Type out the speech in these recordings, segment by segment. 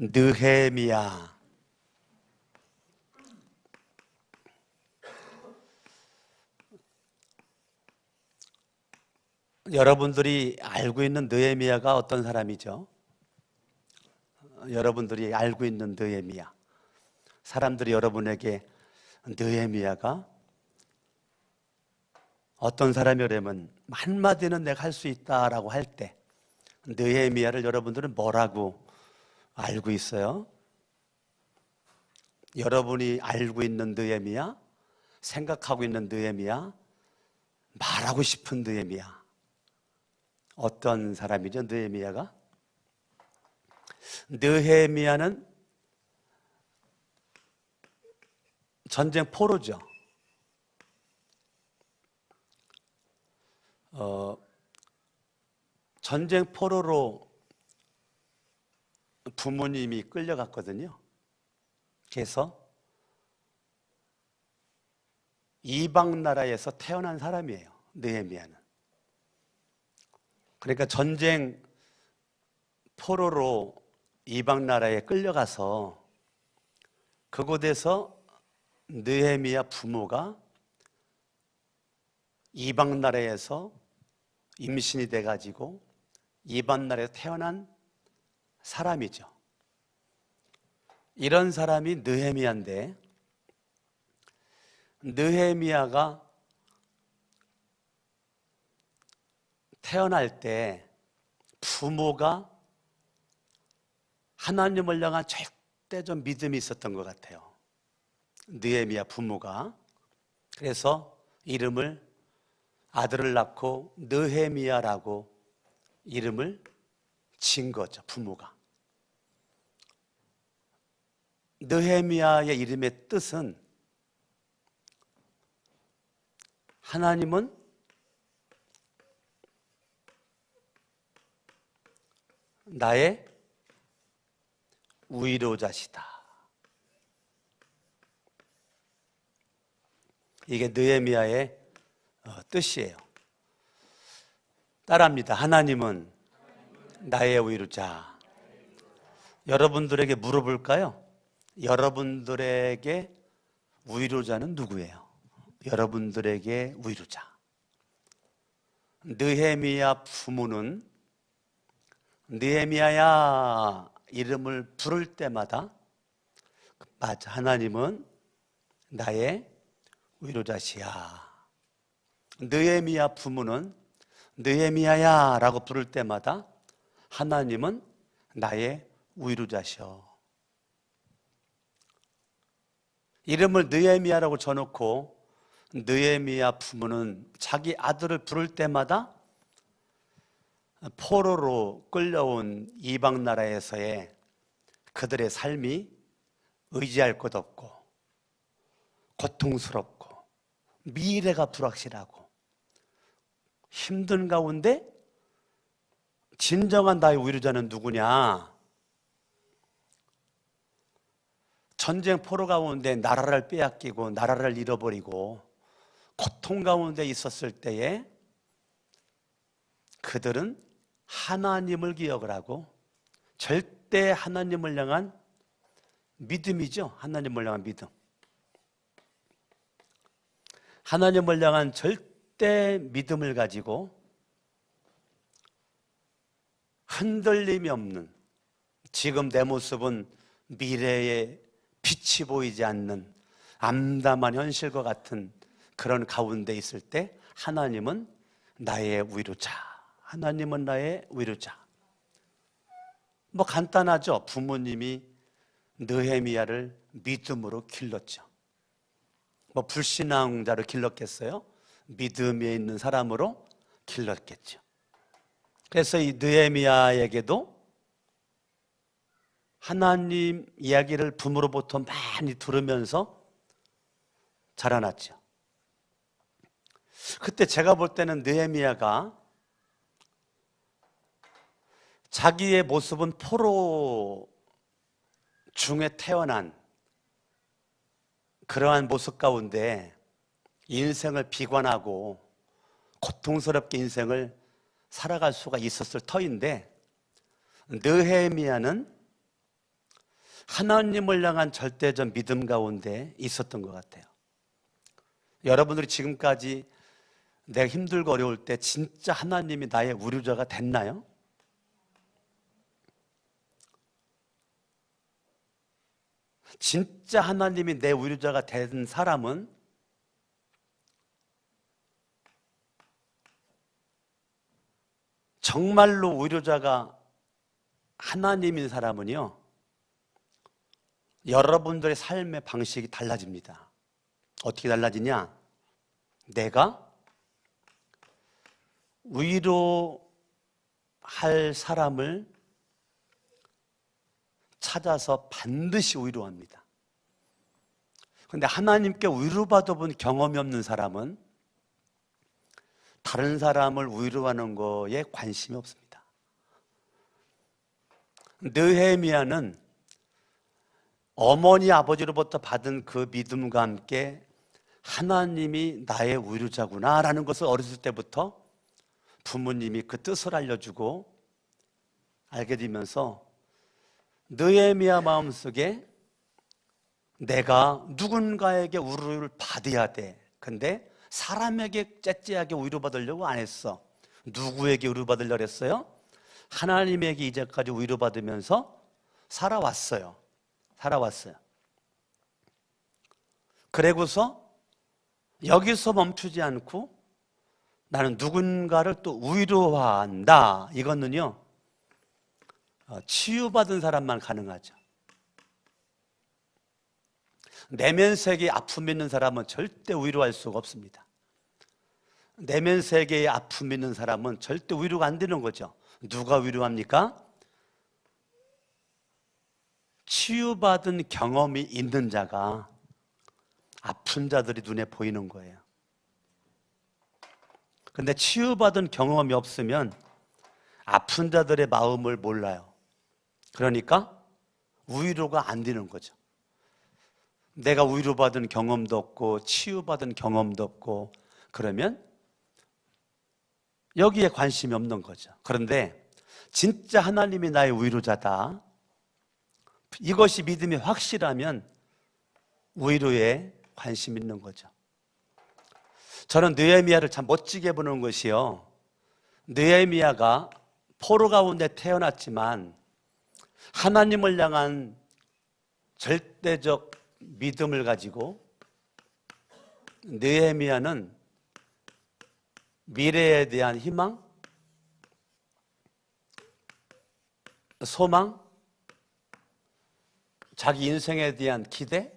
느헤미야. 여러분들이 알고 있는 느헤미야가 어떤 사람이죠? 여러분들이 알고 있는 느헤미야. 사람들이 여러분에게 느헤미야가 어떤 사람이라면 한마디는 내가 할 수 있다라고 할 때 느헤미야를 여러분들은 뭐라고 알고 있어요? 여러분이 알고 있는 느헤미야, 생각하고 있는 느헤미야, 말하고 싶은 느헤미야, 어떤 사람이죠? 느헤미야가? 느헤미야는 전쟁 포로죠. 전쟁 포로로 부모님이 끌려갔거든요. 그래서 이방 나라에서 태어난 사람이에요, 느헤미야는. 그러니까 전쟁 포로로 이방 나라에 끌려가서 그곳에서 느헤미야 부모가 이방 나라에서 임신이 돼가지고 이방 나라에서 태어난 사람이죠. 이런 사람이 느헤미야인데, 느헤미야가 태어날 때 부모가 하나님을 향한 절대적 믿음이 있었던 것 같아요, 느헤미야 부모가. 그래서 아들을 낳고 느헤미야라고 이름을 진 거죠, 부모가. 느헤미야의 이름의 뜻은 하나님은 나의 위로자시다. 이게 느헤미야의 뜻이에요. 따라합니다. 하나님은 나의 위로자. 여러분들에게 물어볼까요? 여러분들에게 위로자는 누구예요? 여러분들에게 위로자. 느헤미야 부모는 느헤미야야 이름을 부를 때마다 맞아, 하나님은 나의 위로자시야. 느헤미야 부모는 느헤미야야 라고 부를 때마다 하나님은 나의 위로자셔. 이름을 느헤미야라고 쳐놓고 느헤미야 부모는 자기 아들을 부를 때마다 포로로 끌려온 이방 나라에서의 그들의 삶이 의지할 것 없고 고통스럽고 미래가 불확실하고 힘든 가운데 진정한 나의 위로자는 누구냐? 전쟁 포로 가운데 나라를 빼앗기고 나라를 잃어버리고 고통 가운데 있었을 때에 그들은 하나님을 기억을 하고 절대 하나님을 향한 믿음이죠. 하나님을 향한 믿음. 하나님을 향한 절대 믿음을 가지고 흔들림이 없는, 지금 내 모습은 미래에 빛이 보이지 않는 암담한 현실과 같은 그런 가운데 있을 때 하나님은 나의 위로자. 하나님은 나의 위로자. 뭐 간단하죠. 부모님이 느헤미야를 믿음으로 길렀죠. 뭐 불신앙자로 길렀겠어요? 믿음에 있는 사람으로 길렀겠죠. 그래서 이 느헤미야에게도 하나님 이야기를 부모로부터 많이 들으면서 자라났죠. 그때 제가 볼 때는 느헤미야가 자기의 모습은 포로 중에 태어난 그러한 모습 가운데 인생을 비관하고 고통스럽게 인생을 살아갈 수가 있었을 터인데, 느헤미야는 하나님을 향한 절대적 믿음 가운데 있었던 것 같아요. 여러분들이 지금까지 내가 힘들고 어려울 때 진짜 하나님이 나의 우유자가 됐나요? 진짜 하나님이 내 우유자가 된 사람은 정말로 우유자가 하나님인 사람은요, 여러분들의 삶의 방식이 달라집니다. 어떻게 달라지냐? 내가 위로할 사람을 찾아서 반드시 위로합니다. 그런데 하나님께 위로받아본 경험이 없는 사람은 다른 사람을 위로하는 거에 관심이 없습니다. 느헤미야는 어머니 아버지로부터 받은 그 믿음과 함께 하나님이 나의 위로자구나 라는 것을 어렸을 때부터 부모님이 그 뜻을 알려주고 알게 되면서 느헤미야 마음속에 내가 누군가에게 위로를 받아야 돼. 근데 사람에게 째째하게 위로받으려고 안 했어. 누구에게 위로받으려고 했어요? 하나님에게 이제까지 위로받으면서 살아왔어요. 그리고서 여기서 멈추지 않고 나는 누군가를 또 위로한다. 이거는요, 치유받은 사람만 가능하죠. 내면 세계에 아픔 있는 사람은 절대 위로할 수가 없습니다. 내면 세계에 아픔 있는 사람은 절대 위로가 안 되는 거죠. 누가 위로합니까? 치유받은 경험이 있는 자가 아픈 자들이 눈에 보이는 거예요. 근데 치유받은 경험이 없으면 아픈 자들의 마음을 몰라요. 그러니까 위로가 안 되는 거죠. 내가 위로받은 경험도 없고 치유받은 경험도 없고 그러면 여기에 관심이 없는 거죠. 그런데 진짜 하나님이 나의 위로자다, 이것이 믿음이 확실하면 위로에 관심 있는 거죠. 저는 느헤미야를 참 멋지게 보는 것이요, 느헤미야가 포로 가운데 태어났지만 하나님을 향한 절대적 믿음을 가지고 느헤미야는 미래에 대한 희망, 소망, 자기 인생에 대한 기대,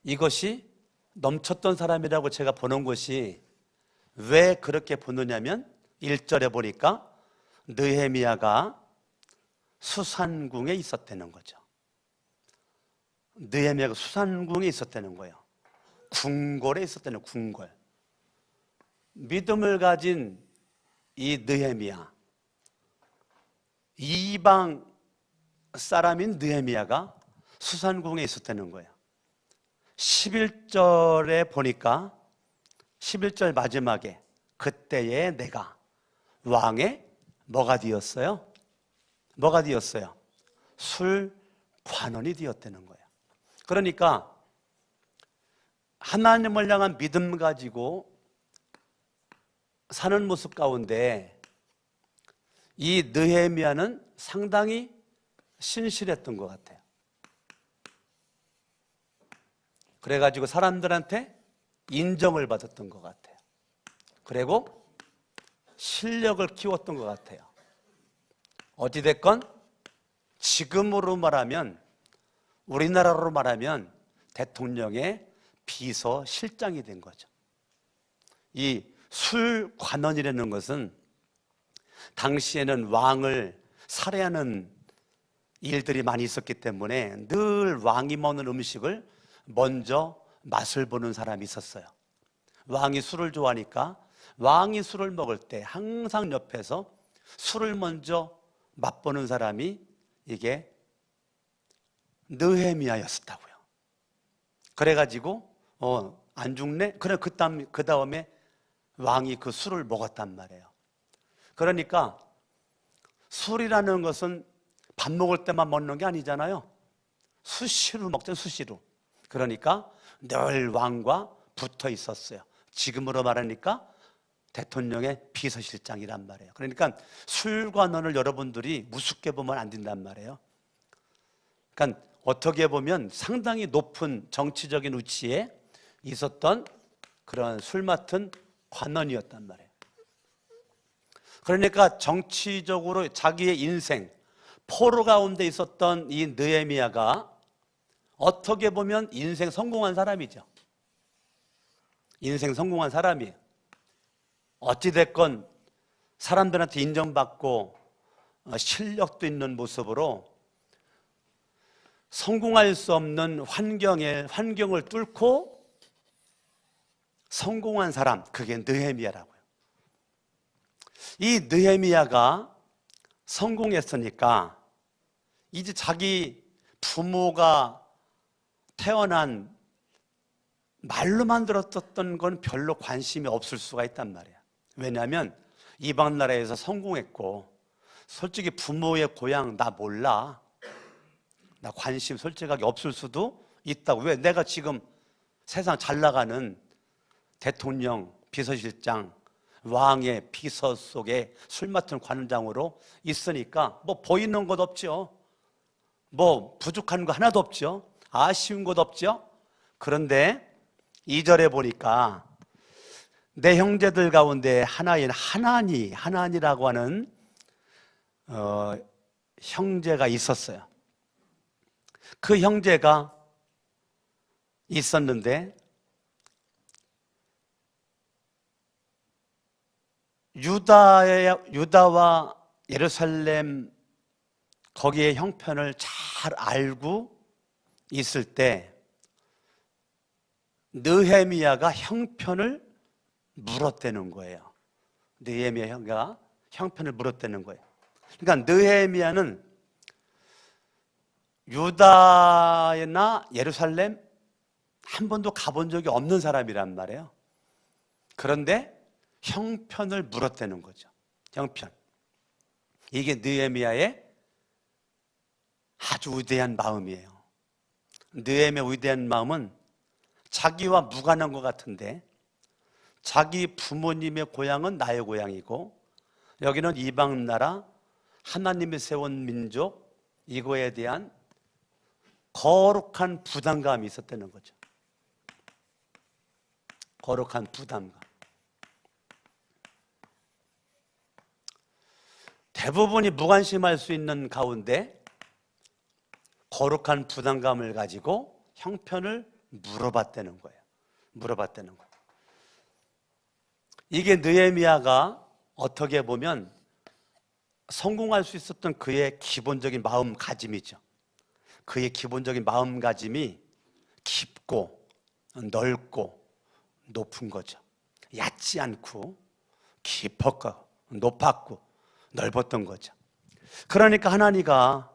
이것이 넘쳤던 사람이라고 제가 보는 것이, 왜 그렇게 보느냐면 1절에 보니까 느헤미야가 수산궁에 있었다는 거죠. 느헤미야가 수산궁에 있었다는 거예요. 궁궐에 있었다는 거예요. 궁궐. 믿음을 가진 이 느헤미야, 이방 사람인 느헤미야가 수산궁에 있었다는 거예요. 11절에 보니까 11절 마지막에 그때에 내가 왕의 뭐가 되었어요? 뭐가 되었어요? 술관원이 되었다는 거예요. 그러니까 하나님을 향한 믿음 가지고 사는 모습 가운데 이 느헤미야는 상당히 신실했던 것 같아요. 그래가지고 사람들한테 인정을 받았던 것 같아요. 그리고 실력을 키웠던 것 같아요. 어찌됐건 지금으로 말하면, 우리나라로 말하면 대통령의 비서실장이 된 거죠. 이 술관원이라는 것은 당시에는 왕을 살해하는 일들이 많이 있었기 때문에 늘 왕이 먹는 음식을 먼저 맛을 보는 사람이 있었어요. 왕이 술을 좋아하니까 왕이 술을 먹을 때 항상 옆에서 술을 먼저 맛보는 사람이 이게 느헤미야였었다고요. 그래가지고 안 죽네? 그래, 그 다음에 왕이 그 술을 먹었단 말이에요. 그러니까 술이라는 것은 밥 먹을 때만 먹는 게 아니잖아요. 수시로 먹잖아요. 수시로. 그러니까 늘 왕과 붙어 있었어요. 지금으로 말하니까 대통령의 비서실장이란 말이에요. 그러니까 술관원을 여러분들이 우습게 보면 안 된단 말이에요. 그러니까 어떻게 보면 상당히 높은 정치적인 위치에 있었던 그런 술 맡은 관원이었단 말이에요. 그러니까 정치적으로 자기의 인생 포로 가운데 있었던 이 느헤미야가 어떻게 보면 인생 성공한 사람이죠. 인생 성공한 사람이에요. 어찌됐건 사람들한테 인정받고 실력도 있는 모습으로 성공할 수 없는 환경을 뚫고 성공한 사람, 그게 느헤미야라고요. 이 느헤미야가 성공했으니까 이제 자기 부모가 태어난 말로만 들었던 건 별로 관심이 없을 수가 있단 말이야. 왜냐하면 이방 나라에서 성공했고 솔직히 부모의 고향 나 몰라. 나 관심 솔직하게 없을 수도 있다고. 왜? 내가 지금 세상 잘 나가는 대통령, 비서실장, 왕의 비서 속에 술 맡은 관장으로 있으니까 뭐 보이는 것 없죠. 뭐 부족한 거 하나도 없죠. 아쉬운 것 없죠. 그런데 2절에 보니까 내 형제들 가운데 하나인 하나니라고 하는 형제가 있었어요. 그 형제가 있었는데 유다와 예루살렘 거기에 형편을 잘 알고 있을 때 느헤미야가 형편을 물었대는 거예요. 느헤미야가 형편을 물었대는 거예요. 그러니까 느헤미야는 유다나 예루살렘 한 번도 가본 적이 없는 사람이란 말이에요. 그런데 형편을 물었다는 거죠. 형편. 이게 느헤미야의 아주 위대한 마음이에요. 느헤미야의 위대한 마음은 자기와 무관한 것 같은데 자기 부모님의 고향은 나의 고향이고 여기는 이방 나라 하나님이 세운 민족, 이거에 대한 거룩한 부담감이 있었다는 거죠. 거룩한 부담감. 대부분이 무관심할 수 있는 가운데 거룩한 부담감을 가지고 형편을 물어봤다는 거예요. 물어봤다는 거예요. 이게 느헤미야가 어떻게 보면 성공할 수 있었던 그의 기본적인 마음가짐이죠. 그의 기본적인 마음가짐이 깊고 넓고 높은 거죠. 얕지 않고 깊었고 높았고 넓었던 거죠. 그러니까 하나님가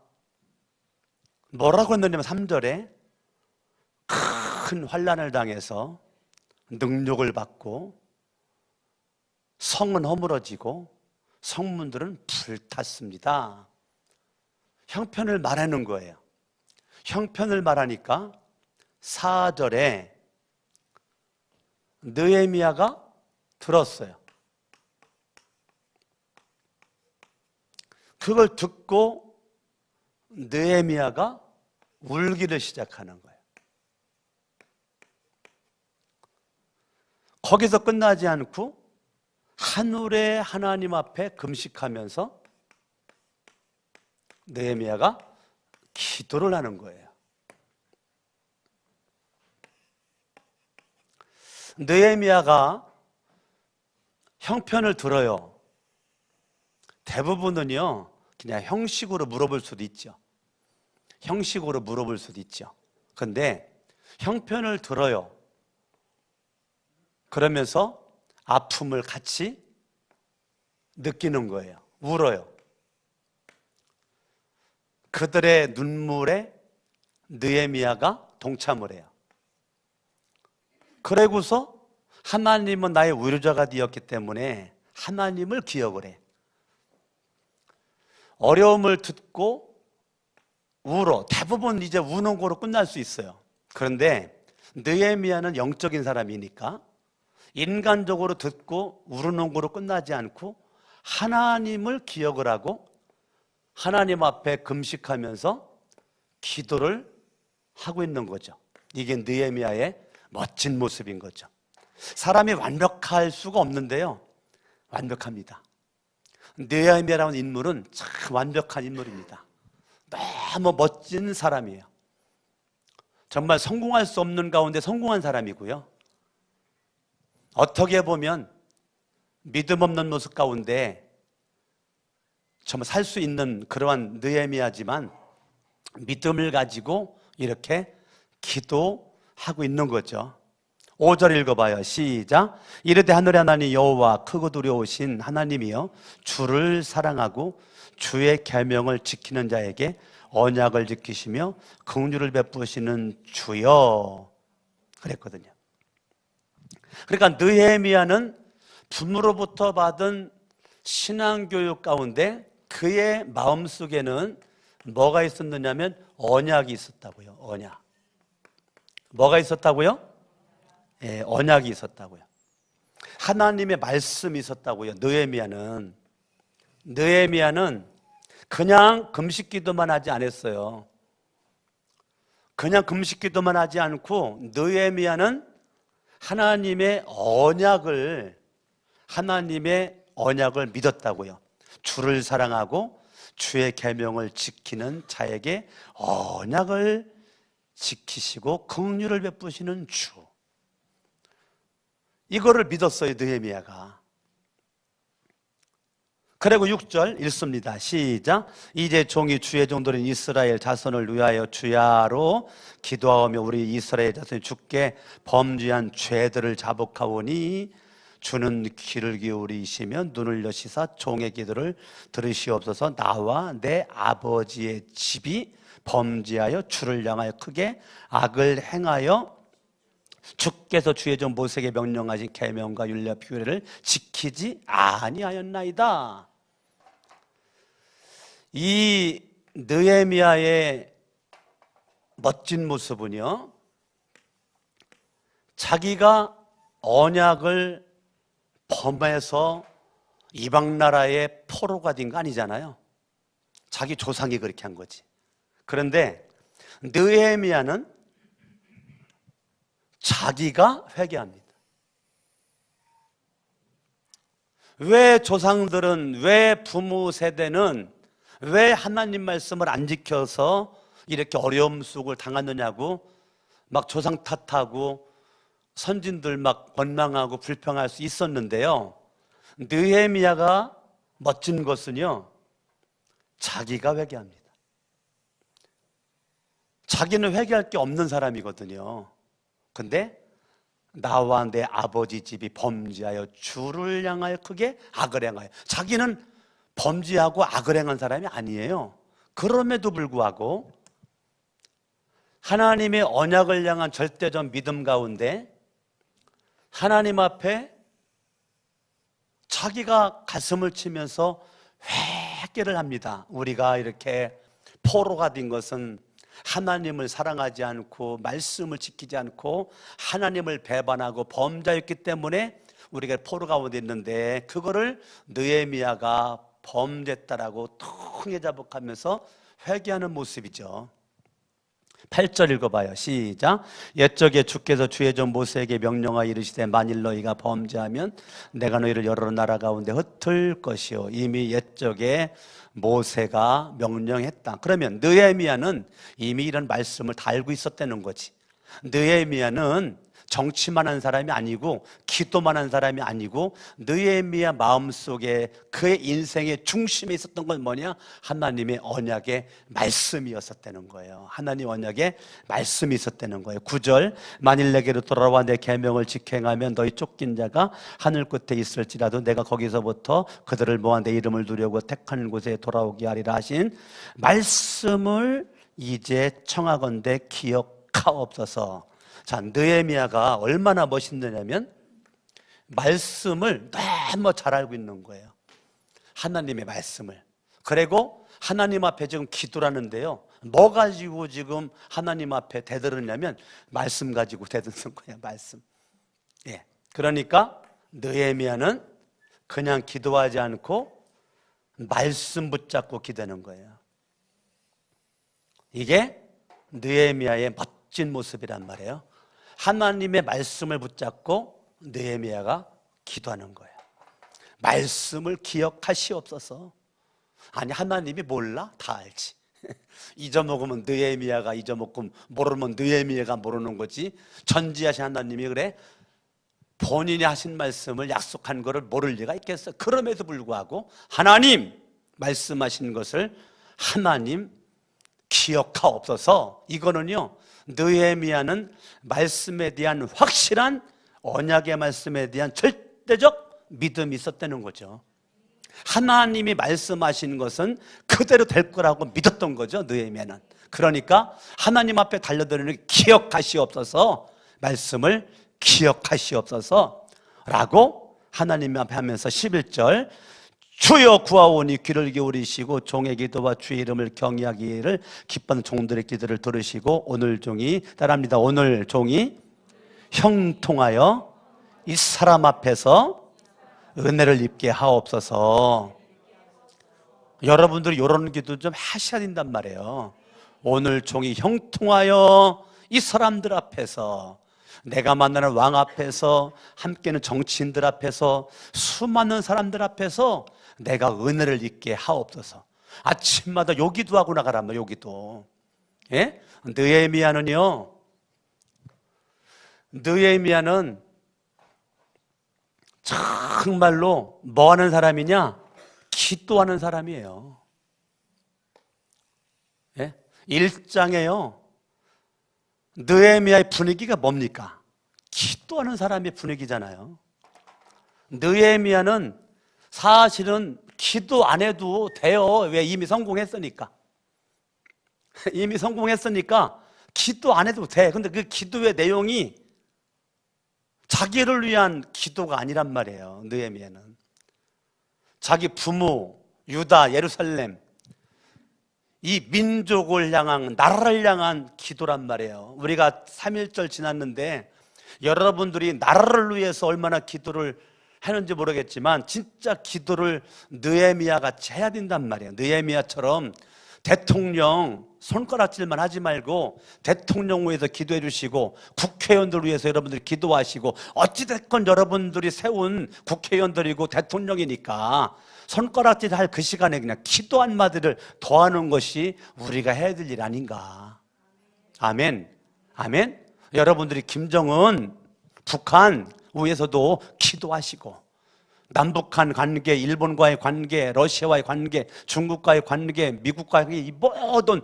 뭐라고 했느냐면 3절에 큰 환난을 당해서 능욕을 받고 성은 허물어지고 성문들은 불탔습니다. 형편을 말하는 거예요. 형편을 말하니까 4절에 느헤미야가 들었어요. 그걸 듣고 느헤미야가 울기를 시작하는 거예요. 거기서 끝나지 않고 하늘의 하나님 앞에 금식하면서 느헤미야가 기도를 하는 거예요. 느헤미야가 형편을 들어요. 대부분은요 그냥 형식으로 물어볼 수도 있죠. 형식으로 물어볼 수도 있죠. 그런데 형편을 들어요. 그러면서 아픔을 같이 느끼는 거예요. 울어요. 그들의 눈물에 느헤미야가 동참을 해요. 그러고서 하나님은 나의 위로자가 되었기 때문에 하나님을 기억을 해. 어려움을 듣고 우로, 대부분 이제 우는 거로 끝날 수 있어요. 그런데 느헤미야는 영적인 사람이니까 인간적으로 듣고 우르는 거로 끝나지 않고 하나님을 기억을 하고 하나님 앞에 금식하면서 기도를 하고 있는 거죠. 이게 느헤미야의 멋진 모습인 거죠. 사람이 완벽할 수가 없는데요, 완벽합니다. 느헤미야라는 인물은 참 완벽한 인물입니다. 너무 멋진 사람이에요. 정말 성공할 수 없는 가운데 성공한 사람이고요, 어떻게 보면 믿음 없는 모습 가운데 정말 살 수 있는 그러한 느헤미야지만 믿음을 가지고 이렇게 기도하고 있는 거죠. 5절 읽어봐요. 시작. 이르되 하늘의 하나님 여호와 크고 두려우신 하나님이여 주를 사랑하고 주의 계명을 지키는 자에게 언약을 지키시며 긍휼을 베푸시는 주여 그랬거든요. 그러니까 느헤미야는 부모로부터 받은 신앙교육 가운데 그의 마음속에는 뭐가 있었느냐면 언약이 있었다고요. 언약. 뭐가 있었다고요? 예, 언약이 있었다고요. 하나님의 말씀이 있었다고요. 느헤미야는 그냥 금식 기도만 하지 않았어요. 그냥 금식 기도만 하지 않고 느헤미야는 하나님의 언약을 믿었다고요. 주를 사랑하고 주의 계명을 지키는 자에게 언약을 지키시고 긍휼을 베푸시는 주, 이거를 믿었어요, 느헤미야가. 그리고 6절 읽습니다. 시작. 이제 종이 주의 종들인 이스라엘 자손을 위하여 주야로 기도하며 우리 이스라엘 자손이 주께 범죄한 죄들을 자복하오니 주는 귀를 기울이시며 눈을 여시사 종의 기도를 들으시옵소서. 나와 내 아버지의 집이 범죄하여 주를 향하여 크게 악을 행하여 주께서 주의 종 모세에게 명령하신 계명과 율례와 규례를 지키지 아니하였나이다. 이 느헤미야의 멋진 모습은요, 자기가 언약을 범해서 이방 나라의 포로가 된 거 아니잖아요. 자기 조상이 그렇게 한 거지. 그런데 느헤미야는 자기가 회개합니다. 왜 조상들은, 왜 부모 세대는 왜 하나님 말씀을 안 지켜서 이렇게 어려움 속을 당하느냐고 막 조상 탓하고 선진들 막 원망하고 불평할 수 있었는데요, 느헤미야가 멋진 것은요, 자기가 회개합니다. 자기는 회개할 게 없는 사람이거든요. 근데 나와 내 아버지 집이 범죄하여 주를 향하여 크게 악을 행하여, 자기는 범죄하고 악을 행한 사람이 아니에요. 그럼에도 불구하고 하나님의 언약을 향한 절대적 믿음 가운데 하나님 앞에 자기가 가슴을 치면서 회개를 합니다. 우리가 이렇게 포로가 된 것은 하나님을 사랑하지 않고 말씀을 지키지 않고 하나님을 배반하고 범죄했기 때문에 우리가 포로 가운데 있는데, 그거를 느헤미야가 범죄했다라고 통해 자복하면서 회개하는 모습이죠. 8절 읽어봐요. 시작. 옛적에 주께서 주의 종 모세에게 명령하여 이르시되 만일 너희가 범죄하면 내가 너희를 여러 나라 가운데 흩을 것이요. 이미 옛적에 모세가 명령했다. 그러면 느헤미야는 이미 이런 말씀을 다 알고 있었다는 거지. 느헤미야는 정치만 한 사람이 아니고 기도만 한 사람이 아니고 느헤미야 마음속에 그의 인생의 중심에 있었던 건 뭐냐? 하나님의 언약의 말씀이었었다는 거예요. 하나님 언약의 말씀이 있었다는 거예요. 9절. 만일 내게로 돌아와 내 계명을 지켜 행하면 너희 쫓긴 자가 하늘 끝에 있을지라도 내가 거기서부터 그들을 모아 내 이름을 두려고 택한 곳에 돌아오게 하리라 하신 말씀을 이제 청하건대 기억하옵소서. 자, 느헤미야가 얼마나 멋있느냐면 말씀을 너무 잘 알고 있는 거예요. 하나님의 말씀을. 그리고 하나님 앞에 지금 기도를 하는데요, 뭐 가지고 지금 하나님 앞에 대들었냐면 말씀 가지고 대드는 거야, 말씀. 예. 그러니까 느헤미야는 그냥 기도하지 않고 말씀 붙잡고 기도하는 거예요. 이게 느헤미야의 멋진 모습이란 말이에요. 하나님의 말씀을 붙잡고 느헤미야가 기도하는 거예요. 말씀을 기억하시옵소서. 아니, 하나님이 몰라? 다 알지. 잊어먹으면 느헤미야가 잊어먹고 모르면 느헤미야가 모르는 거지. 전지하신 하나님이 그래 본인이 하신 말씀을 약속한 거를 모를 리가 있겠어. 그럼에도 불구하고 하나님 말씀하신 것을 하나님 기억하옵소서. 이거는요, 느헤미야는 말씀에 대한 확실한 언약의 말씀에 대한 절대적 믿음이 있었다는 거죠. 하나님이 말씀하신 것은 그대로 될 거라고 믿었던 거죠, 느헤미야는. 그러니까 하나님 앞에 달려드리는 기억하시옵소서, 말씀을 기억하시옵소서 라고 하나님 앞에 하면서 11절 주여 구하오니 귀를 기울이시고 종의 기도와 주의 이름을 경외하기를 기뻐하는 종들의 기도를 들으시고 오늘 종이 따라합니다. 오늘 종이 형통하여 이 사람 앞에서 은혜를 입게 하옵소서. 여러분들이 이런 기도 좀 하셔야 된단 말이에요. 오늘 종이 형통하여 이 사람들 앞에서, 내가 만나는 왕 앞에서, 함께는 정치인들 앞에서, 수많은 사람들 앞에서 내가 은혜를 입게 하옵소서. 아침마다 요 기도하고 나가란 말이에요. 요 기도. 예? 느헤미야는 정말로 뭐 하는 사람이냐? 기도하는 사람이에요. 예? 1장에요. 느헤미야의 분위기가 뭡니까? 기도하는 사람의 분위기잖아요. 느헤미야는 사실은 기도 안 해도 돼요. 왜? 이미 성공했으니까. 이미 성공했으니까 기도 안 해도 돼. 근데 그 기도의 내용이 자기를 위한 기도가 아니란 말이에요. 느헤미야는 자기 부모, 유다, 예루살렘, 이 민족을 향한, 나라를 향한 기도란 말이에요. 우리가 3.1절 지났는데 여러분들이 나라를 위해서 얼마나 기도를 하는지 모르겠지만 진짜 기도를 느헤미야 같이 해야 된단 말이에요. 느헤미야처럼 대통령 손가락질만 하지 말고 대통령 위해서 기도해 주시고 국회의원들 위해서 여러분들이 기도하시고, 어찌됐건 여러분들이 세운 국회의원들이고 대통령이니까 손가락질 할 그 시간에 그냥 기도 한마디를 더하는 것이 우리가 해야 될 일 아닌가. 아멘. 아멘. 여러분들이 김정은 북한 위해서도 기도하시고, 남북한 관계, 일본과의 관계, 러시아와의 관계, 중국과의 관계, 미국과의 이 모든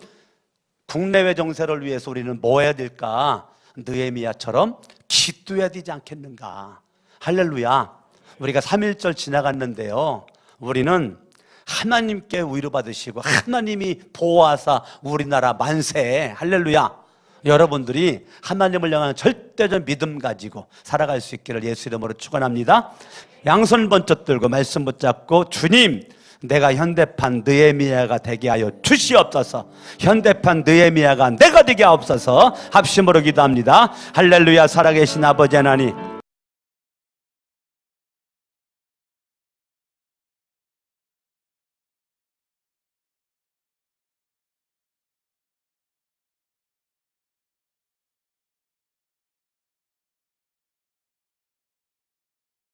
국내외 정세를 위해서 우리는 뭐 해야 될까? 느헤미야처럼 기도해야 되지 않겠는가? 할렐루야. 우리가 3.1절 지나갔는데요, 우리는 하나님께 위로받으시고 하나님이 보호하사 우리나라 만세. 할렐루야. 여러분들이 하나님을 향한 절대적 믿음 가지고 살아갈 수 있기를 예수 이름으로 축원합니다. 양손 번쩍 들고 말씀 붙잡고, 주님, 내가 현대판 느헤미야가 되게 하여 주시옵소서. 현대판 느헤미야가 내가 되게 하옵소서. 합심으로 기도합니다. 할렐루야. 살아계신 아버지 하나님,